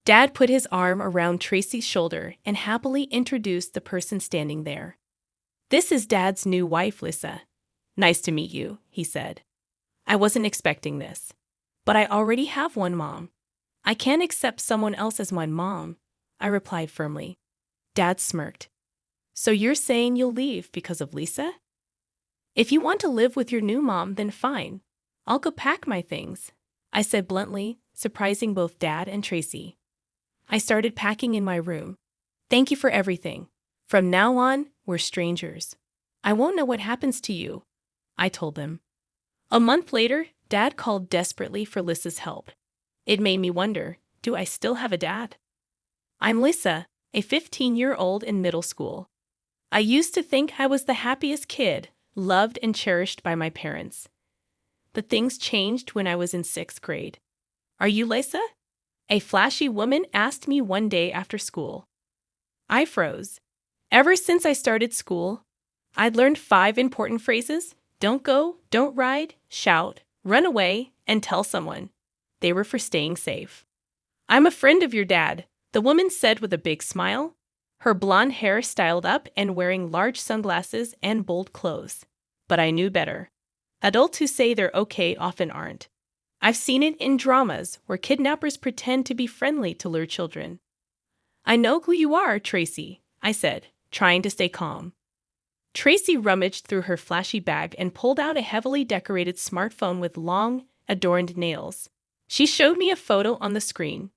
Dad put his arm around Tracy's shoulder and happily introduced the person standing there. "This is Dad's new wife, Lisa. Nice to meet you," he said. "I wasn't expecting this. But I already have one mom. I can't accept someone else as my mom," I replied firmly. Dad smirked. "So you're saying you'll leave because of Lisa? If you want to live with your new mom, then fine. I'll go pack my things," I said bluntly, surprising both Dad and Tracy. I started packing in my room. "Thank you for everything. From now on, we're strangers. I won't know what happens to you," I told them. A month later, Dad called desperately for Lisa's help. It made me wonder, do I still have a dad? I'm Lisa, a 15-year-old in middle school. I used to think I was the happiest kid, loved and cherished by my parents. But things changed when I was in 6th grade. "Are you Lisa?" a flashy woman asked me one day after school. I froze. Ever since I started school, I'd learned 5 important phrases: don't go, don't ride, shout, run away, and tell someone. They were for staying safe. "I'm a friend of your dad," the woman said with a big smile, her blonde hair styled up and wearing large sunglasses and bold clothes. But I knew better. Adults who say they're okay often aren't. I've seen it in dramas where kidnappers pretend to be friendly to lure children. "I know who you are, Tracy," I said, trying to stay calm. Tracy rummaged through her flashy bag and pulled out a heavily decorated smartphone with long, adorned nails. She showed me a photo on the screen.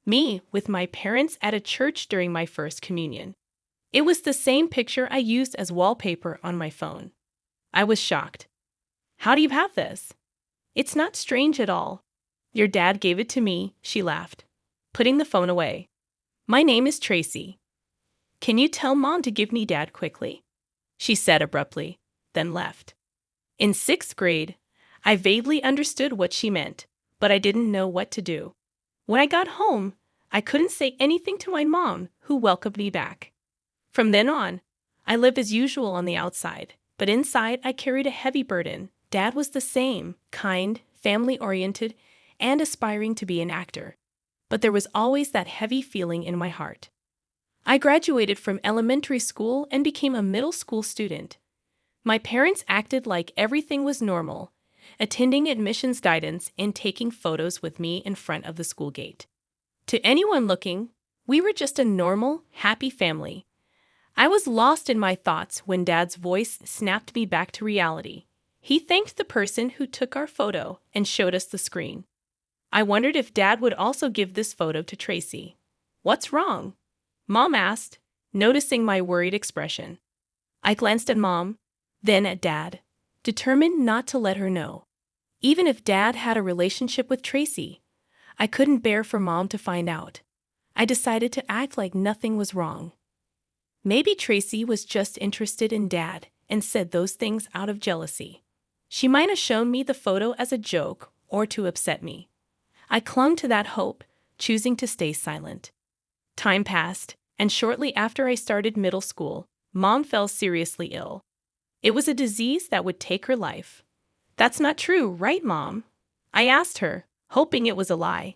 Me with my parents at a church during my first communion. It was the same picture I used as wallpaper on my phone. I was shocked. "How do you have this?" "It's not strange at all. Your dad gave it to me," she laughed, putting the phone away. "My name is Tracy. Can you tell Mom to give me Dad quickly?" she said abruptly, then left. In 6th grade, I vaguely understood what she meant, but I didn't know what to do. When I got home, I couldn't say anything to my mom, who welcomed me back. From then on, I lived as usual on the outside, but inside I carried a heavy burden. Dad was the same, kind, family-oriented, and aspiring to be an actor. But there was always that heavy feeling in my heart. I graduated from elementary school and became a middle school student. My parents acted like everything was normal, attending admissions guidance and taking photos with me in front of the school gate. To anyone looking, we were just a normal, happy family. I was lost in my thoughts when Dad's voice snapped me back to reality. He thanked the person who took our photo and showed us the screen. I wondered if Dad would also give this photo to Tracy. "What's wrong?" Mom asked, noticing my worried expression. I glanced at Mom, then at Dad, determined not to let her know. Even if Dad had a relationship with Tracy, I couldn't bear for Mom to find out. I decided to act like nothing was wrong. Maybe Tracy was just interested in Dad and said those things out of jealousy. She might have shown me the photo as a joke or to upset me. I clung to that hope, choosing to stay silent. Time passed, and shortly after I started middle school, Mom fell seriously ill. It was a disease that would take her life. "That's not true, right, Mom?" I asked her, hoping it was a lie.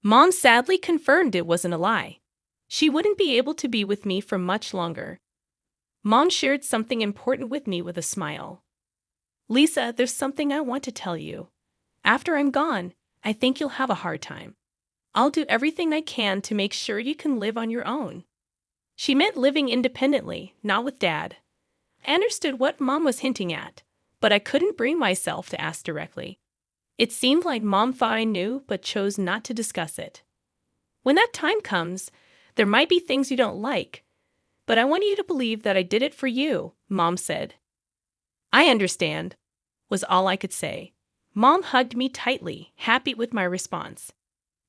Mom sadly confirmed it wasn't a lie. She wouldn't be able to be with me for much longer. Mom shared something important with me with a smile. "Lisa, there's something I want to tell you. After I'm gone, I think you'll have a hard time. I'll do everything I can to make sure you can live on your own." She meant living independently, not with Dad. I understood what Mom was hinting at, but I couldn't bring myself to ask directly. It seemed like Mom thought I knew, but chose not to discuss it. "When that time comes, there might be things you don't like, but I want you to believe that I did it for you," Mom said. "I understand," was all I could say. Mom hugged me tightly, happy with my response.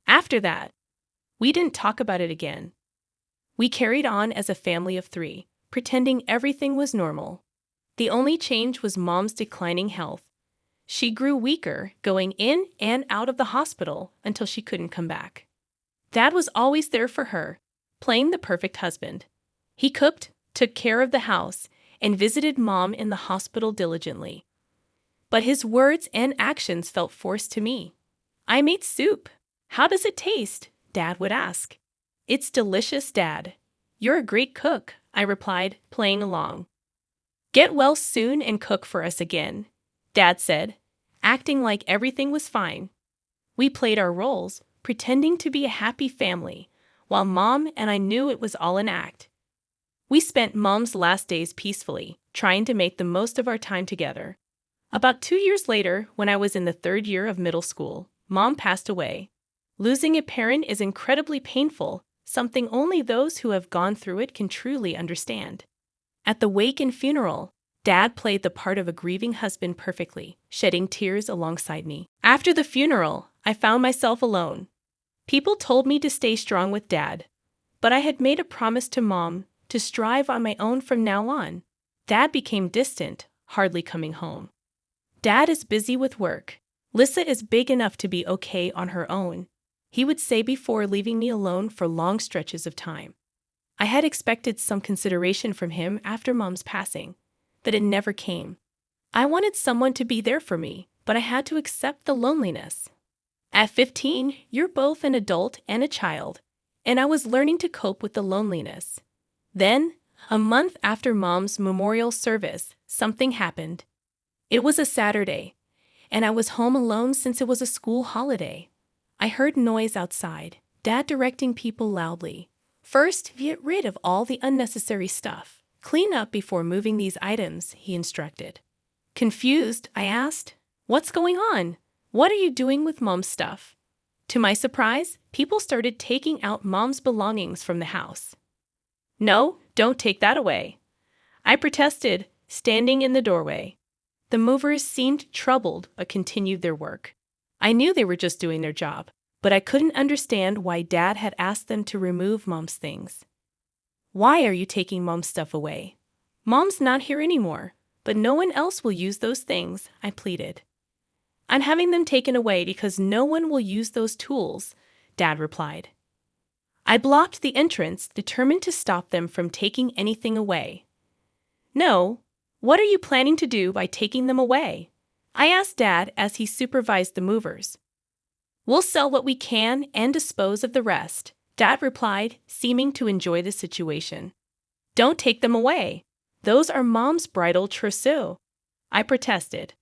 After that, we didn't talk about it again. We carried on as a family of 3, pretending everything was normal. The only change was Mom's declining health. She grew weaker, going in and out of the hospital until she couldn't come back. Dad was always there for her, playing the perfect husband. He cooked, took care of the house, and visited Mom in the hospital diligently. But his words and actions felt forced to me. "I made soup. How does it taste?" Dad would ask. "It's delicious, Dad." "You're a great cook," I replied, playing along. "Get well soon and cook for us again," Dad said, acting like everything was fine. We played our roles, pretending to be a happy family, while Mom and I knew it was all an act. We spent Mom's last days peacefully, trying to make the most of our time together. About 2 years later, when I was in the 3rd year of middle school, Mom passed away. Losing a parent is incredibly painful, something only those who have gone through it can truly understand. At the wake and funeral, Dad played the part of a grieving husband perfectly, shedding tears alongside me. After the funeral, I found myself alone. People told me to stay strong with Dad, but I had made a promise to Mom to strive on my own from now on. Dad became distant, hardly coming home. "Dad is busy with work. Lissa is big enough to be okay on her own," he would say before leaving me alone for long stretches of time. I had expected some consideration from him after Mom's passing, but it never came. I wanted someone to be there for me, but I had to accept the loneliness. At 15, you're both an adult and a child, and I was learning to cope with the loneliness. Then, a month after Mom's memorial service, something happened. It was a Saturday, and I was home alone since it was a school holiday. I heard noise outside, Dad directing people loudly. "First, get rid of all the unnecessary stuff. Clean up before moving these items," he instructed. Confused, I asked, "What's going on? What are you doing with Mom's stuff?" To my surprise, people started taking out Mom's belongings from the house. "No, don't take that away," I protested, standing in the doorway. The movers seemed troubled but continued their work. I knew they were just doing their job, but I couldn't understand why Dad had asked them to remove Mom's things. "Why are you taking Mom's stuff away? Mom's not here anymore, but no one else will use those things," I pleaded. "I'm having them taken away because no one will use those tools," Dad replied. I blocked the entrance, determined to stop them from taking anything away. "No, what are you planning to do by taking them away?" I asked Dad as he supervised the movers. "We'll sell what we can and dispose of the rest," Dad replied, seeming to enjoy the situation. "Don't take them away. Those are Mom's bridal trousseaux," I protested.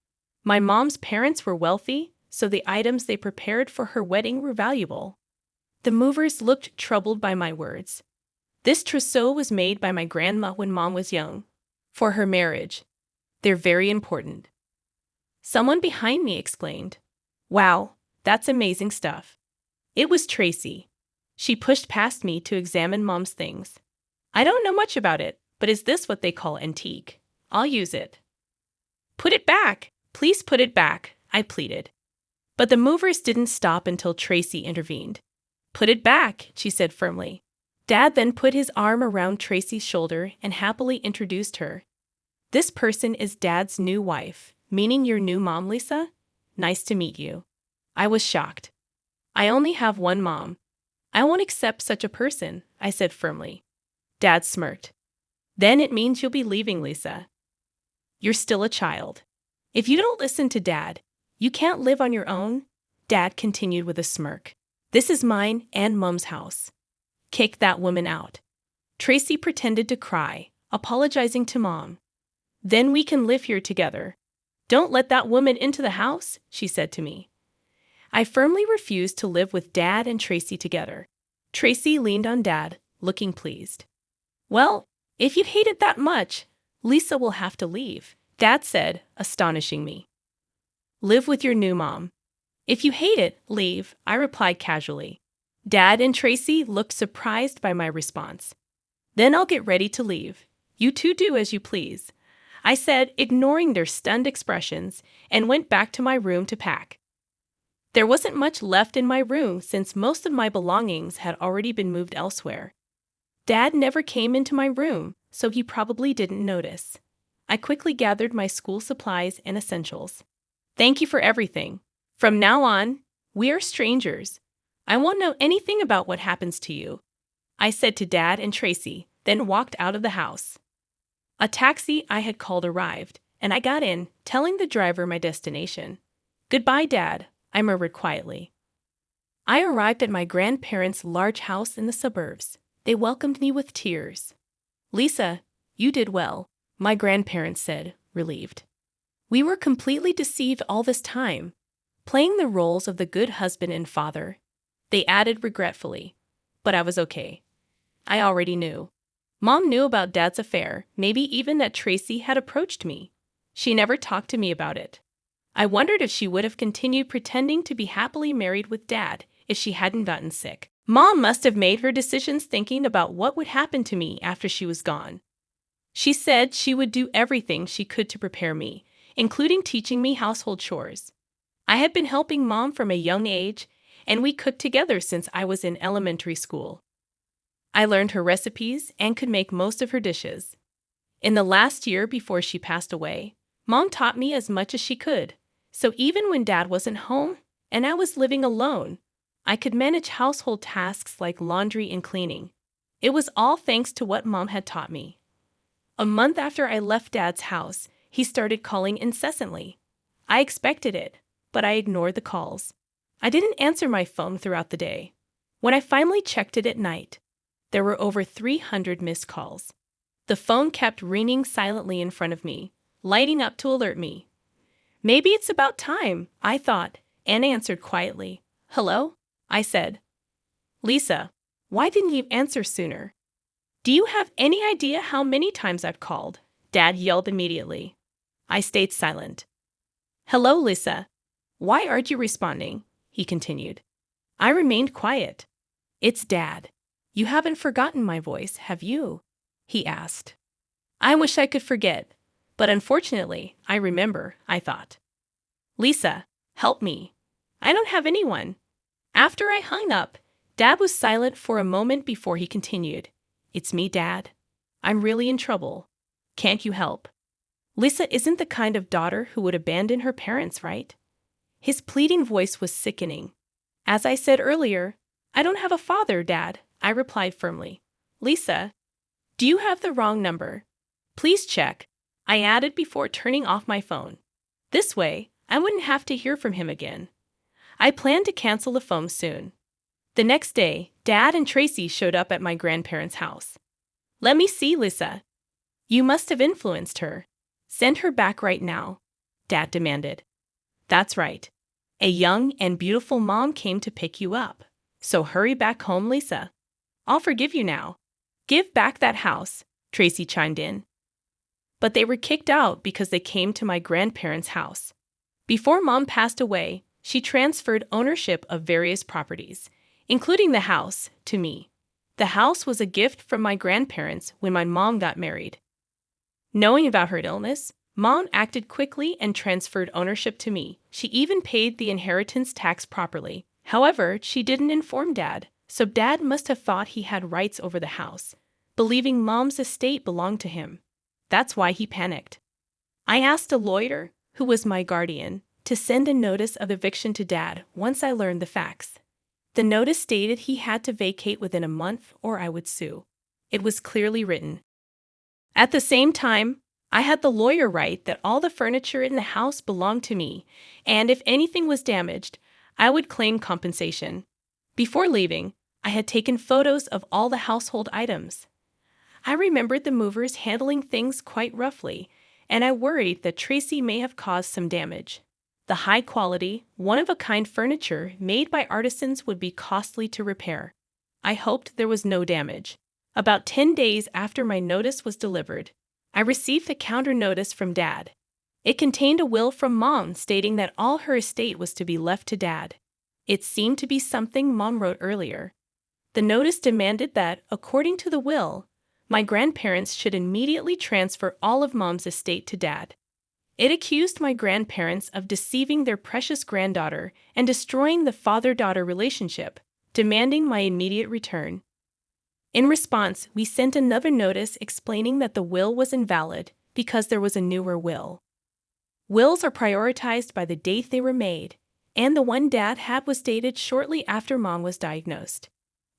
My mom's parents were wealthy, so the items they prepared for her wedding were valuable. The movers looked troubled by my words. "This trousseau was made by my grandma when Mom was young, for her marriage. They're very important." Someone behind me exclaimed, "Wow, that's amazing stuff." It was Tracy. She pushed past me to examine Mom's things. "I don't know much about it, but is this what they call antique? I'll use it." "Put it back! Please put it back," I pleaded. But the movers didn't stop until Tracy intervened. "Put it back," she said firmly. Dad then put his arm around Tracy's shoulder and happily introduced her. "This person is Dad's new wife, meaning your new mom, Lisa? Nice to meet you." I was shocked. "I only have one mom. I won't accept such a person," I said firmly. Dad smirked. "Then it means you'll be leaving, Lisa. You're still a child. If you don't listen to Dad, you can't live on your own," Dad continued with a smirk. "This is mine and Mom's house. Kick that woman out." Tracy pretended to cry, apologizing to Mom. "Then we can live here together." "Don't let that woman into the house," she said to me. I firmly refused to live with Dad and Tracy together. Tracy leaned on Dad, looking pleased. "Well, if you hate it that much, Lisa will have to leave," Dad said, astonishing me. "Live with your new mom." "If you hate it, leave," I replied casually. Dad and Tracy looked surprised by my response. "Then I'll get ready to leave. You two do as you please," I said, ignoring their stunned expressions, and went back to my room to pack. There wasn't much left in my room since most of my belongings had already been moved elsewhere. Dad never came into my room, so he probably didn't notice. I quickly gathered my school supplies and essentials. "Thank you for everything. From now on, we are strangers. I won't know anything about what happens to you," I said to Dad and Tracy, then walked out of the house. A taxi I had called arrived, and I got in, telling the driver my destination. "Goodbye, Dad," I murmured quietly. I arrived at my grandparents' large house in the suburbs. They welcomed me with tears. Lisa, you did well, my grandparents said, relieved. We were completely deceived all this time, playing the roles of the good husband and father. They added regretfully. But I was okay. I already knew. Mom knew about Dad's affair, maybe even that Tracy had approached me. She never talked to me about it. I wondered if she would have continued pretending to be happily married with Dad if she hadn't gotten sick. Mom must have made her decisions thinking about what would happen to me after she was gone. She said she would do everything she could to prepare me, including teaching me household chores. I had been helping Mom from a young age, and we cooked together since I was in elementary school. I learned her recipes and could make most of her dishes. In the last year before she passed away, Mom taught me as much as she could, so even when Dad wasn't home and I was living alone, I could manage household tasks like laundry and cleaning. It was all thanks to what Mom had taught me. A month after I left Dad's house, he started calling incessantly. I expected it, but I ignored the calls. I didn't answer my phone throughout the day. When I finally checked it at night, there were over 300 missed calls. The phone kept ringing silently in front of me, lighting up to alert me. Maybe it's about time, I thought, and answered quietly. Hello? I said. Lisa, why didn't you answer sooner? Do you have any idea how many times I've called? Dad yelled immediately. I stayed silent. Hello, Lisa. Why aren't you responding? He continued. I remained quiet. It's Dad. You haven't forgotten my voice, have you? He asked. I wish I could forget, but unfortunately, I remember, I thought. Lisa, help me. I don't have anyone. After I hung up, Dad was silent for a moment before he continued. It's me, Dad. I'm really in trouble. Can't you help? Lisa isn't the kind of daughter who would abandon her parents, right? His pleading voice was sickening. As I said earlier, I don't have a father, Dad, I replied firmly. Lisa, do you have the wrong number? Please check, I added before turning off my phone. This way, I wouldn't have to hear from him again. I planned to cancel the phone soon. The next day, Dad and Tracy showed up at my grandparents' house. Let me see, Lisa. You must have influenced her. Send her back right now, Dad demanded. That's right. A young and beautiful mom came to pick you up. So hurry back home, Lisa. I'll forgive you now. Give back that house, Tracy chimed in. But they were kicked out because they came to my grandparents' house. Before Mom passed away, she transferred ownership of various properties, including the house, to me. The house was a gift from my grandparents when my mom got married. Knowing about her illness, Mom acted quickly and transferred ownership to me. She even paid the inheritance tax properly. However, she didn't inform Dad, so Dad must have thought he had rights over the house, believing Mom's estate belonged to him. That's why he panicked. I asked a lawyer, who was my guardian, to send a notice of eviction to Dad once I learned the facts. The notice stated he had to vacate within a month or I would sue. It was clearly written. At the same time, I had the lawyer write that all the furniture in the house belonged to me, and if anything was damaged, I would claim compensation. Before leaving, I had taken photos of all the household items. I remembered the movers handling things quite roughly, and I worried that Tracy may have caused some damage. The high-quality, one-of-a-kind furniture made by artisans would be costly to repair. I hoped there was no damage. About 10 days after my notice was delivered, I received a counter notice from Dad. It contained a will from Mom stating that all her estate was to be left to Dad. It seemed to be something Mom wrote earlier. The notice demanded that, according to the will, my grandparents should immediately transfer all of Mom's estate to Dad. It accused my grandparents of deceiving their precious granddaughter and destroying the father-daughter relationship, demanding my immediate return. In response, we sent another notice explaining that the will was invalid because there was a newer will. Wills are prioritized by the date they were made, and the one Dad had was dated shortly after Mom was diagnosed.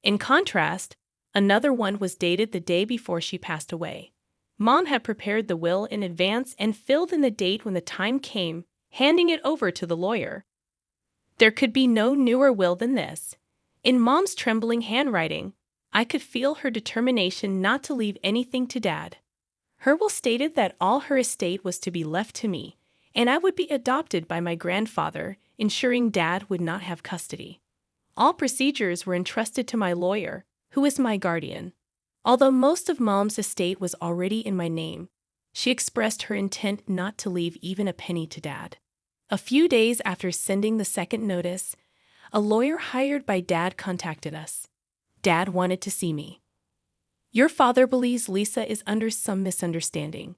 In contrast, another one was dated the day before she passed away. Mom had prepared the will in advance and filled in the date when the time came, handing it over to the lawyer. There could be no newer will than this. In Mom's trembling handwriting, I could feel her determination not to leave anything to Dad. Her will stated that all her estate was to be left to me, and I would be adopted by my grandfather, ensuring Dad would not have custody. All procedures were entrusted to my lawyer, who is my guardian. Although most of Mom's estate was already in my name, she expressed her intent not to leave even a penny to Dad. A few days after sending the second notice, a lawyer hired by Dad contacted us. Dad wanted to see me. Your father believes Lisa is under some misunderstanding.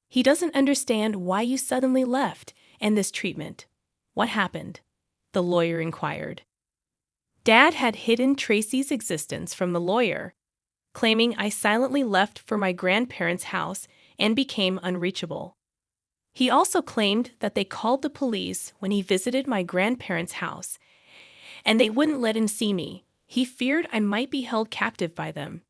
He doesn't understand why you suddenly left and this treatment. What happened? The lawyer inquired. Dad had hidden Tracy's existence from the lawyer, claiming I silently left for my grandparents' house and became unreachable. He also claimed that they called the police when he visited my grandparents' house, and they wouldn't let him see me. He feared I might be held captive by them.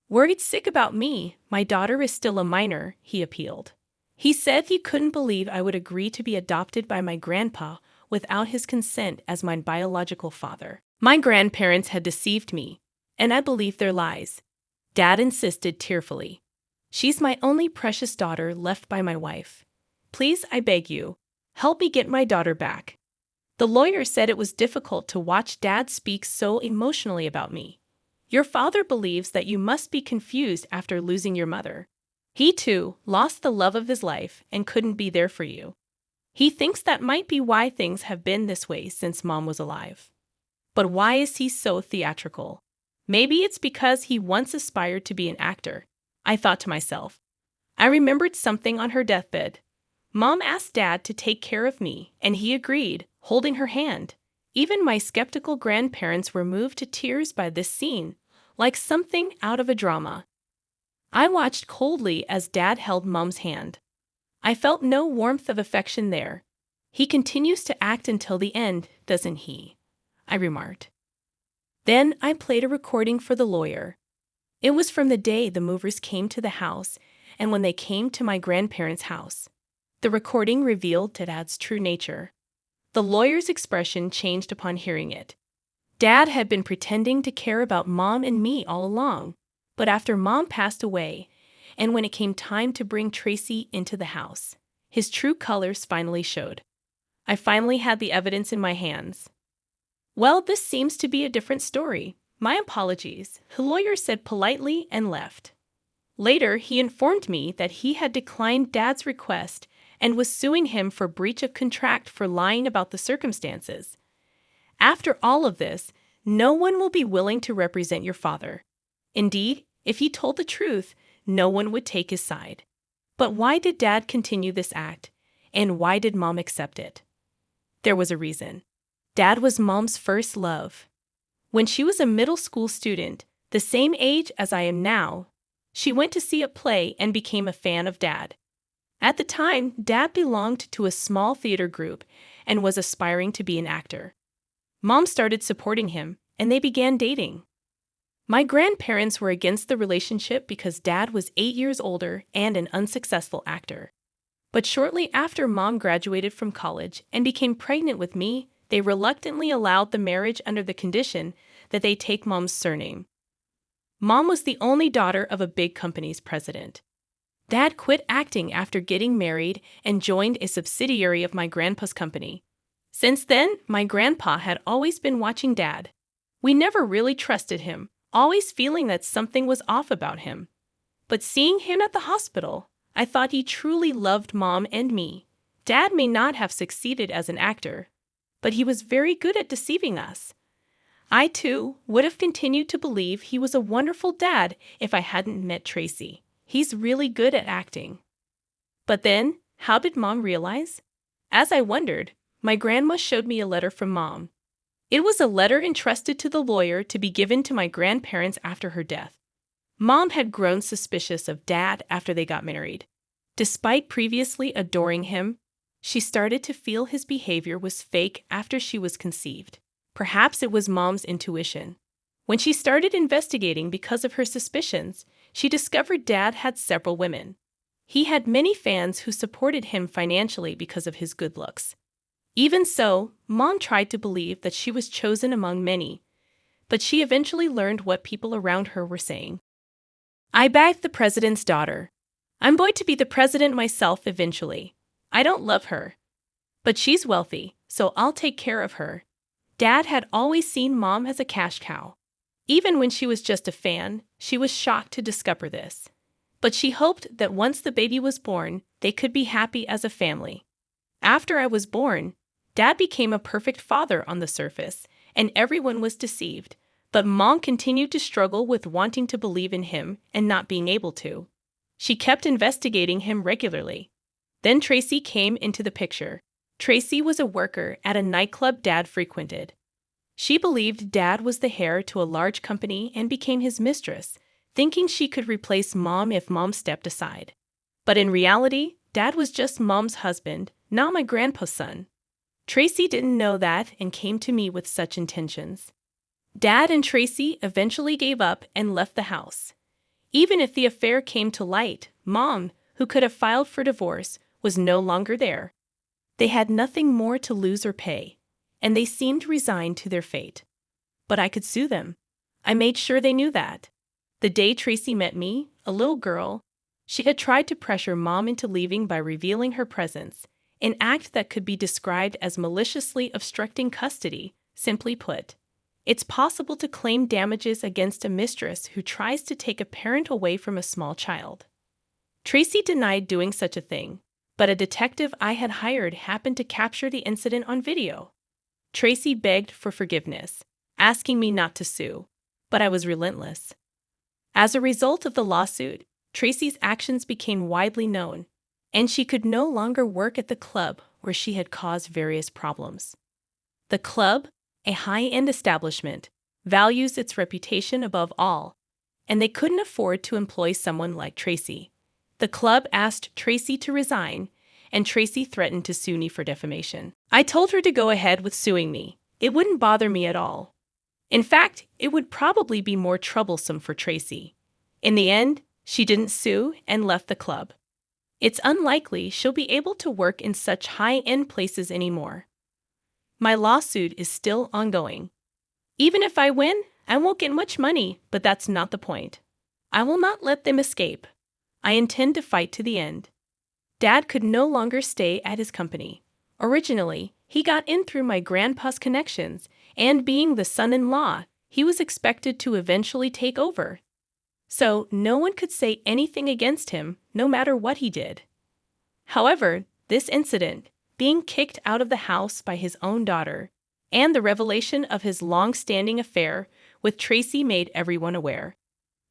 Worried sick about me, my daughter is still a minor, he appealed. He said he couldn't believe I would agree to be adopted by my grandpa without his consent as my biological father. My grandparents had deceived me, and I believed their lies. Dad insisted tearfully. She's my only precious daughter left by my wife. Please, I beg you, help me get my daughter back. The lawyer said it was difficult to watch Dad speak so emotionally about me. Your father believes that you must be confused after losing your mother. He, too, lost the love of his life and couldn't be there for you. He thinks that might be why things have been this way since Mom was alive. But why is he so theatrical? Maybe it's because he once aspired to be an actor, I thought to myself. I remembered something on her deathbed. Mom asked Dad to take care of me, and he agreed, holding her hand. Even my skeptical grandparents were moved to tears by this scene, like something out of a drama. I watched coldly as Dad held Mom's hand. I felt no warmth of affection there. He continues to act until the end, doesn't he? I remarked. Then I played a recording for the lawyer. It was from the day the movers came to the house and when they came to my grandparents' house. The recording revealed Dad's true nature. The lawyer's expression changed upon hearing it. Dad had been pretending to care about Mom and me all along, but after Mom passed away, and when it came time to bring Tracy into the house, his true colors finally showed. I finally had the evidence in my hands. Well, this seems to be a different story. My apologies, the lawyer said politely and left. Later, he informed me that he had declined Dad's request and was suing him for breach of contract for lying about the circumstances. After all of this, no one will be willing to represent your father. Indeed, if he told the truth, no one would take his side. But why did Dad continue this act, and why did Mom accept it? There was a reason. Dad was Mom's first love. When she was a middle school student, the same age as I am now, she went to see a play and became a fan of Dad. At the time, Dad belonged to a small theater group and was aspiring to be an actor. Mom started supporting him, and they began dating. My grandparents were against the relationship because Dad was 8 years older and an unsuccessful actor. But shortly after Mom graduated from college and became pregnant with me, they reluctantly allowed the marriage under the condition that they take Mom's surname. Mom was the only daughter of a big company's president. Dad quit acting after getting married and joined a subsidiary of my grandpa's company. Since then, my grandpa had always been watching Dad. We never really trusted him, always feeling that something was off about him. But seeing him at the hospital, I thought he truly loved Mom and me. Dad may not have succeeded as an actor, but he was very good at deceiving us. I, too, would have continued to believe he was a wonderful dad if I hadn't met Tracy. He's really good at acting. But then, how did Mom realize? As I wondered, my grandma showed me a letter from Mom. It was a letter entrusted to the lawyer to be given to my grandparents after her death. Mom had grown suspicious of Dad after they got married. Despite previously adoring him, she started to feel his behavior was fake after she was conceived. Perhaps it was Mom's intuition. When she started investigating because of her suspicions, she discovered Dad had several women. He had many fans who supported him financially because of his good looks. Even so, Mom tried to believe that she was chosen among many, but she eventually learned what people around her were saying. I bagged the president's daughter. I'm going to be the president myself eventually. I don't love her. But she's wealthy, so I'll take care of her. Dad had always seen Mom as a cash cow. Even when she was just a fan, she was shocked to discover this. But she hoped that once the baby was born, they could be happy as a family. After I was born, Dad became a perfect father on the surface, and everyone was deceived. But Mom continued to struggle with wanting to believe in him and not being able to. She kept investigating him regularly. Then Tracy came into the picture. Tracy was a worker at a nightclub Dad frequented. She believed Dad was the heir to a large company and became his mistress, thinking she could replace Mom if Mom stepped aside. But in reality, Dad was just Mom's husband, not my grandpa's son. Tracy didn't know that and came to me with such intentions. Dad and Tracy eventually gave up and left the house. Even if the affair came to light, Mom, who could have filed for divorce, was no longer there. They had nothing more to lose or pay, and they seemed resigned to their fate. But I could sue them. I made sure they knew that. The day Tracy met me, a little girl, she had tried to pressure Mom into leaving by revealing her presence, an act that could be described as maliciously obstructing custody. Simply put, it's possible to claim damages against a mistress who tries to take a parent away from a small child. Tracy denied doing such a thing, but a detective I had hired happened to capture the incident on video. Tracy begged for forgiveness, asking me not to sue, but I was relentless. As a result of the lawsuit, Tracy's actions became widely known, and she could no longer work at the club where she had caused various problems. The club, a high-end establishment, values its reputation above all, and they couldn't afford to employ someone like Tracy. The club asked Tracy to resign, and Tracy threatened to sue me for defamation. I told her to go ahead with suing me. It wouldn't bother me at all. In fact, it would probably be more troublesome for Tracy. In the end, she didn't sue and left the club. It's unlikely she'll be able to work in such high-end places anymore. My lawsuit is still ongoing. Even if I win, I won't get much money, but that's not the point. I will not let them escape. I intend to fight to the end. Dad could no longer stay at his company. Originally, he got in through my grandpa's connections, and being the son-in-law, he was expected to eventually take over. So no one could say anything against him, no matter what he did. However, this incident, being kicked out of the house by his own daughter, and the revelation of his long-standing affair with Tracy made everyone aware.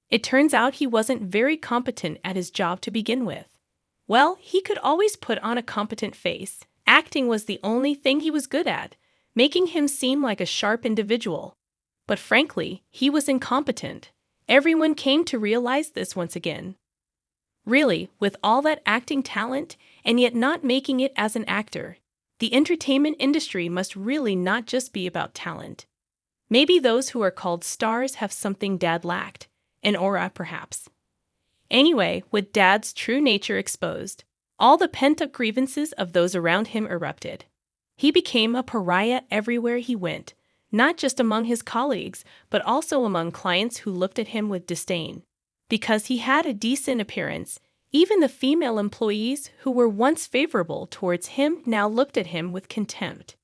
It turns out he wasn't very competent at his job to begin with. Well, he could always put on a competent face. Acting was the only thing he was good at, making him seem like a sharp individual. But frankly, he was incompetent. Everyone came to realize this once again. Really, with all that acting talent, and yet not making it as an actor, the entertainment industry must really not just be about talent. Maybe those who are called stars have something Dad lacked, an aura perhaps. Anyway, with Dad's true nature exposed, all the pent-up grievances of those around him erupted. He became a pariah everywhere he went, not just among his colleagues, but also among clients who looked at him with disdain. Because he had a decent appearance, even the female employees who were once favorable towards him now looked at him with contempt.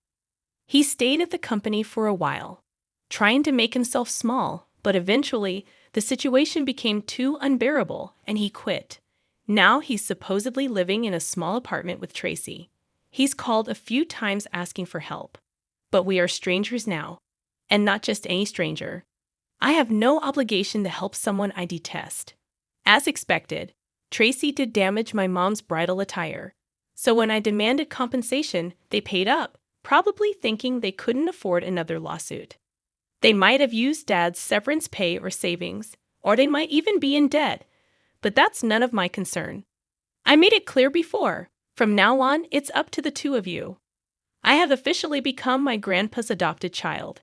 He stayed at the company for a while, trying to make himself small, but eventually the situation became too unbearable and he quit. Now he's supposedly living in a small apartment with Tracy. He's called a few times asking for help. But we are strangers now, and not just any stranger. I have no obligation to help someone I detest. As expected, Tracy did damage my mom's bridal attire. So when I demanded compensation, they paid up, probably thinking they couldn't afford another lawsuit. They might have used Dad's severance pay or savings, or they might even be in debt, but that's none of my concern. I made it clear before. From now on, it's up to the two of you. I have officially become my grandpa's adopted child,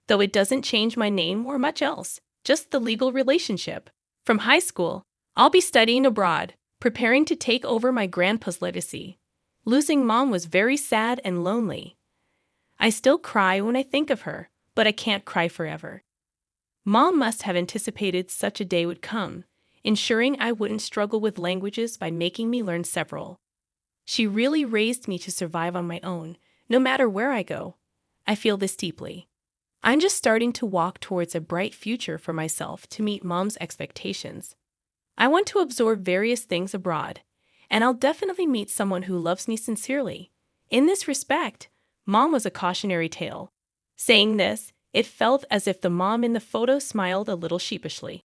though it doesn't change my name or much else, just the legal relationship. From high school, I'll be studying abroad, preparing to take over my grandpa's legacy. Losing Mom was very sad and lonely, I still cry when I think of her, but I can't cry forever. Mom must have anticipated such a day would come, ensuring I wouldn't struggle with languages by making me learn several. She really raised me to survive on my own, no matter where I go. I feel this deeply. I'm just starting to walk towards a bright future for myself to meet Mom's expectations. I want to absorb various things abroad, and I'll definitely meet someone who loves me sincerely. In this respect, Mom was a cautionary tale. Saying this, it felt as if the mom in the photo smiled a little sheepishly.